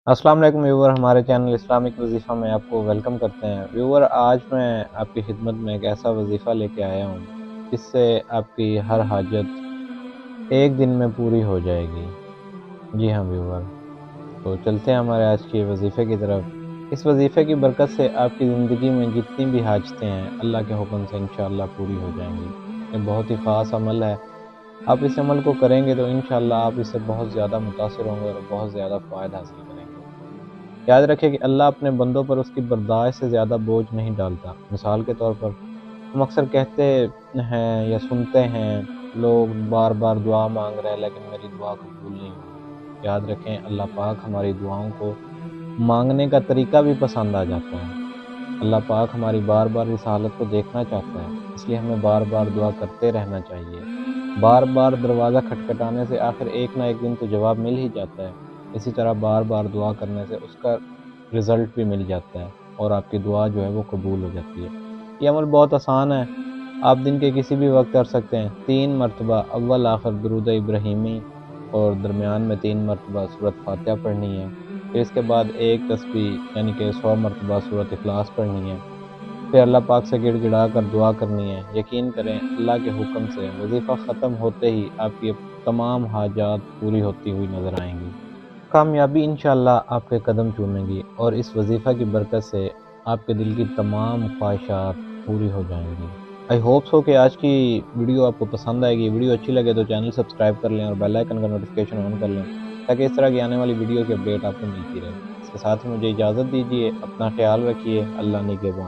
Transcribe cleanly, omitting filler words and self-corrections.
अस्सलाम वालेकुम व्यूवर, हमारे चैनल इस्लामिक वजीफ़ा में आपको वेलकम करते हैं। व्यूवर, आज मैं आपकी खिदमत में एक ऐसा वजीफ़ा लेके आया हूँ जिससे आपकी हर हाजत एक दिन में पूरी हो जाएगी। जी हाँ व्यूवर, तो चलते हैं हमारे आज के वजीफ़े की तरफ। इस वजीफ़े की बरकत से आपकी ज़िंदगी में जितनी भी हाजतें हैं अल्लाह के हुक्म से इंशाअल्लाह पूरी हो जाएंगी। ये बहुत ही ख़ास अमल है। आप इस अमल को करेंगे तो इंशाअल्लाह आप इससे बहुत ज़्यादा मुतासिर होंगे और बहुत ज़्यादा फ़ायदा हासिल करेंगे। याद रखें कि अल्लाह अपने बंदों पर उसकी बर्दाश्त से ज़्यादा बोझ नहीं डालता। मिसाल के तौर पर हम अक्सर कहते हैं या सुनते हैं, लोग बार बार दुआ मांग रहे हैं लेकिन मेरी दुआ कबूल नहीं हो रही। याद रखें, अल्लाह पाक हमारी दुआओं को मांगने का तरीका भी पसंद आ जाता है। अल्लाह पाक हमारी बार बार इस हालत को देखना चाहता है, इसलिए हमें बार बार दुआ करते रहना चाहिए। बार बार दरवाज़ा खटखटाने से आखिर एक ना एक दिन तो जवाब मिल ही जाता है। इसी तरह बार बार दुआ करने से उसका रिज़ल्ट भी मिल जाता है और आपकी दुआ जो है वो कबूल हो जाती है। ये अमल बहुत आसान है, आप दिन के किसी भी वक्त कर सकते हैं। 3 मरतबा अव्वल आखिर दुरूद इब्राहीमी और दरमियान में 3 मरतबा सूरत फातिहा पढ़नी है। फिर इसके बाद एक तस्बीह यानी कि 100 मरतबा सूरत इखलास पढ़नी है। फिर अल्लाह पाक से गिड़गिड़ा कर दुआ करनी है। यकीन करें, अल्लाह के हुक्म से वजीफ़ा ख़त्म होते ही आपकी तमाम हाजात पूरी होती हुई नज़र आएंगी। कामयाबी इंशाअल्लाह आपके कदम चूमेगी और इस वजीफ़ा की बरकत से आपके दिल की तमाम ख्वाहिशात पूरी हो जाएंगी। आई होप सो कि आज की वीडियो आपको पसंद आएगी। वीडियो अच्छी लगे तो चैनल सब्सक्राइब कर लें और बेल आइकन का नोटिफिकेशन ऑन कर लें ताकि इस तरह की आने वाली वीडियो की अपडेट आपको मिलती रहे। इसके साथ ही मुझे इजाज़त दीजिए। अपना ख्याल रखिए। अल्लाह निगहबान।